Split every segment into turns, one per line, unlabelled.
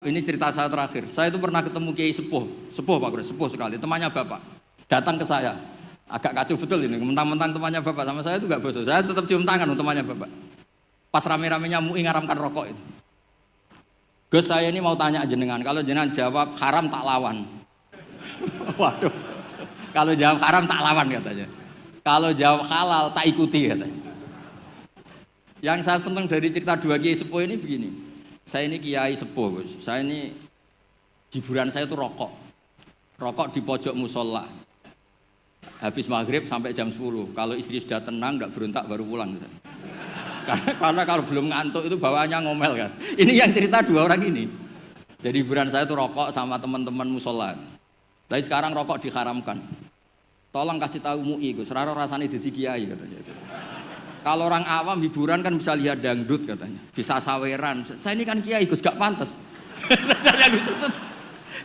ini cerita saya terakhir. Saya itu pernah ketemu Kiai sepuh Pak Kures, sepuh sekali, temannya Bapak. Datang ke saya, agak kacau betul ini, mentang-mentang temannya Bapak sama saya itu gak bosok. Saya tetap cium tangan untuk temannya Bapak. Pas rame-ramenya MUI ngaramkan rokok itu. Gus, saya ini mau tanya jenengan, kalau jenengan jawab haram tak lawan. Waduh, kalau jawab haram tak lawan katanya. Kalau jawab halal tak ikuti katanya. Yang saya senang dari cerita dua Kiai sepuh ini begini. Saya ini Kiai sepuh Gus, saya ini hiburan saya itu rokok. Rokok di pojok musola. Habis maghrib sampai jam 10. Kalau istri sudah tenang, tidak berontak baru pulang. Karena kalau belum ngantuk itu bawaannya ngomel kan. Ini yang cerita dua orang ini. Jadi hiburan saya itu rokok sama teman-teman musola. Tapi sekarang rokok diharamkan. Tolong kasih tahu MUI Gus, raro rasanya jadi kiai katanya. Kalau orang awam hiburan kan bisa lihat dangdut katanya, bisa saweran. Saya ini kan kiai Gus, gak pantas.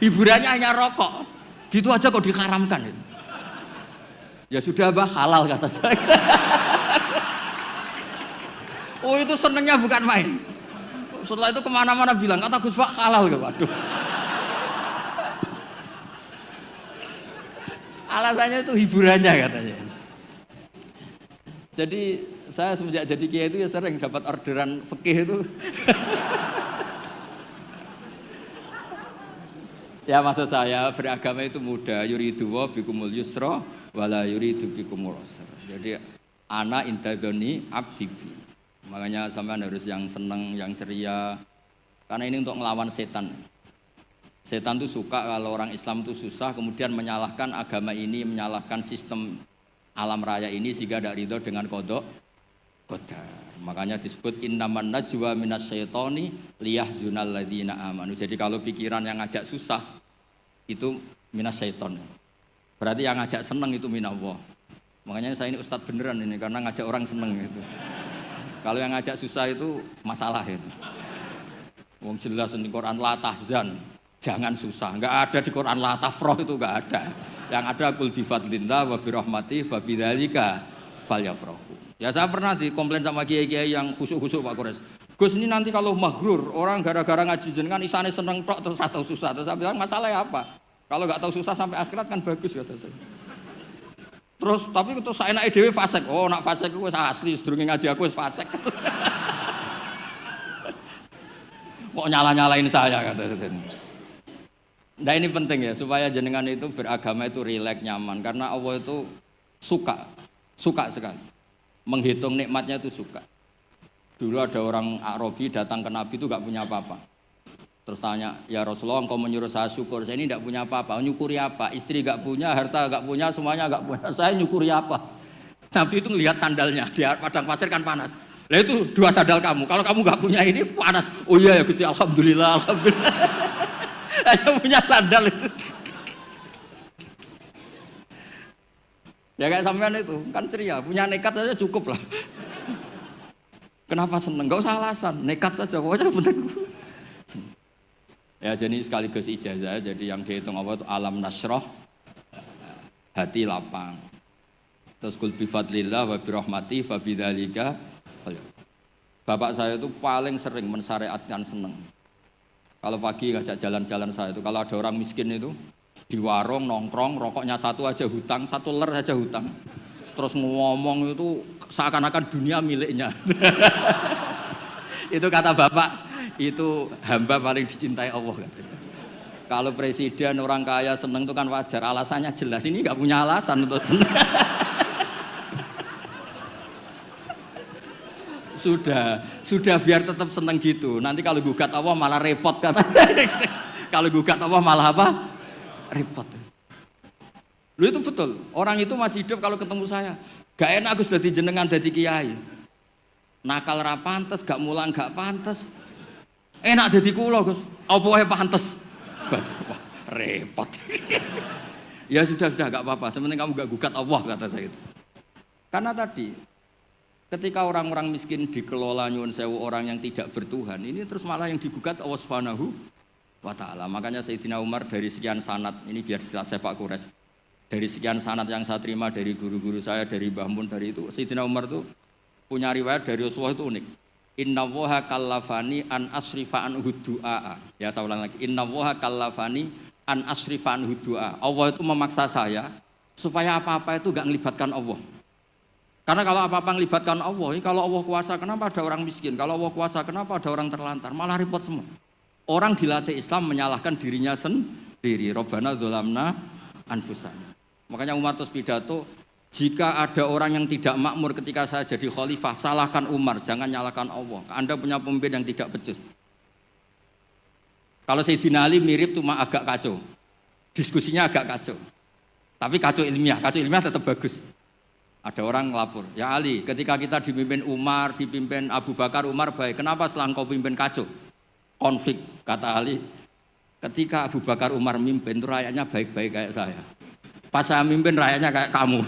Hiburannya hanya rokok. Gitu aja kok diharamkan. Ya sudah bah, halal kata saya. Oh itu senengnya bukan main. Setelah itu kemana-mana bilang, kata Gus Pak halal gak? Waduh. Alasannya itu hiburannya katanya. Jadi saya semenjak jadi kiai itu ya sering dapat orderan fikih itu. Ya maksud saya beragama itu mudah. Yuridu wa bikumul yusra wala yuridu bikumul usra. Jadi ana intadzoni abdi. Makanya sampean harus yang seneng, yang ceria. Karena ini untuk ngelawan setan. Setan tuh suka kalau orang Islam tuh susah, kemudian menyalahkan agama ini, menyalahkan sistem alam raya ini sehingga tidak ridho dengan kodok qadar. Makanya disebut innaman najwa minasyaitoni liyahzunal ladzina amanu. Jadi kalau pikiran yang ngajak susah itu minasyaiton. Berarti yang ngajak seneng itu minallah. Makanya saya ini ustadz beneran ini karena ngajak orang seneng gitu. Kalau yang ngajak susah itu masalah itu. Wong jelas di Quran la tahzan, jangan susah. Enggak ada di Quran la tafrah, itu enggak ada. Yang ada qul bi fadlillah wa bi rahmati fa bidzalika falyafrahu. Ya saya pernah dikomplain sama kiai-kiai yang khusuk-khusuk Pak Kores. Gus ini nanti kalau maghrur, orang gara-gara ngaji jenengan isane seneng tok terus atau susah. Terus saya bilang masalahnya apa? Kalau enggak tahu susah sampai akhirat kan bagus kata saya. Terus tapi itu saya enak dhewe fasik. Oh, nak fasik ku wis asli sedurunge ngaji aku wis fasik. Kok nyala-nyalain saya kata saya. Nah ini penting ya supaya jenengan itu beragama itu rileks nyaman karena Allah itu suka sekali. Menghitung nikmatnya itu suka. Dulu ada orang Arabi datang ke Nabi itu enggak punya apa-apa. Terus tanya, ya Rasulullah engkau menyuruh saya syukur, saya ini tidak punya apa-apa, nyukuri apa? Istri gak punya, harta gak punya, semuanya gak punya, saya nyukuri apa? Nabi itu ngelihat sandalnya, di padang pasir kan panas. Lah itu 2 sandal kamu, kalau kamu gak punya ini panas. Oh iya ya Gusti, alhamdulillah. Hanya punya sandal itu. Ya kayak sampean itu, kan ceria, punya nekat saja cukup lah. Kenapa seneng? Gak usah alasan, nekat saja, pokoknya penting. Ya jadi sekaligus ijazah, jadi yang dihitung apa itu alam nasroh, hati lapang. Terus qul bi fadlillah wa bi rahmati fa bidzalika. Bapak saya itu paling sering mensyariatkan seneng. Kalau pagi ngajak jalan-jalan saya itu, kalau ada orang miskin itu di warung nongkrong, rokoknya satu aja hutang, 1 ler saja hutang. Terus ngomong itu seakan-akan dunia miliknya. Itu kata bapak. Itu hamba paling dicintai Allah katanya. Kalau presiden orang kaya seneng itu kan wajar, alasannya jelas. Ini nggak punya alasan untuk seneng. Sudah biar tetap seneng gitu. Nanti kalau gugat Allah malah repot katanya. Kalau gugat Allah malah apa? Repot. Lu itu betul. Orang itu masih hidup kalau ketemu saya. Gak enak aku sudah dijenengan jadi kiai. Nakal ra pantes, gak mulang gak pantes. Enak jadi kula Gus, apa wae pantes. Wah, repot. Ya sudah gak apa-apa, sementing kamu gak gugat Allah kata saya itu. Karena tadi ketika orang-orang miskin dikelola nyuwun sewu orang yang tidak bertuhan, ini terus malah yang digugat Allah Subhanahu wa taala. Makanya Sayyidina Umar dari sekian sanad, ini biar kita Pak Kures. Dari sekian sanad yang saya terima dari guru-guru saya, dari Mbah Mun, dari itu Sayyidina Umar tuh punya riwayat dari Rasulullah itu unik. Innallaha kallafani an asrifa an du'a. Ya saya ulang lagi. Innallaha kallafani an asrifa an du'a. Allah itu memaksa saya supaya apa-apa itu enggak melibatkan Allah. Karena kalau apa-apa melibatkan Allah, kalau Allah kuasa kenapa ada orang miskin? Kalau Allah kuasa kenapa ada orang terlantar? Malah repot semua. Orang dilatih Islam menyalahkan dirinya sendiri. Rabbana dzolamna anfusana. Makanya Umar terus pidato, jika ada orang yang tidak makmur ketika saya jadi khalifah, salahkan Umar, jangan nyalahkan Allah. Anda punya pemimpin yang tidak becus. Kalau Sayyidina Ali mirip cuma agak kacau. Diskusinya agak kacau. Tapi kacau ilmiah tetap bagus. Ada orang ngelapor, ya Ali, ketika kita dipimpin Umar, dipimpin Abu Bakar, Umar baik. Kenapa setelah engkau pimpin kacau? Konflik, kata Ali. Ketika Abu Bakar Umar mimpin, itu rakyatnya baik-baik kayak saya. Pas saya mimpin rakyatnya kayak kamu.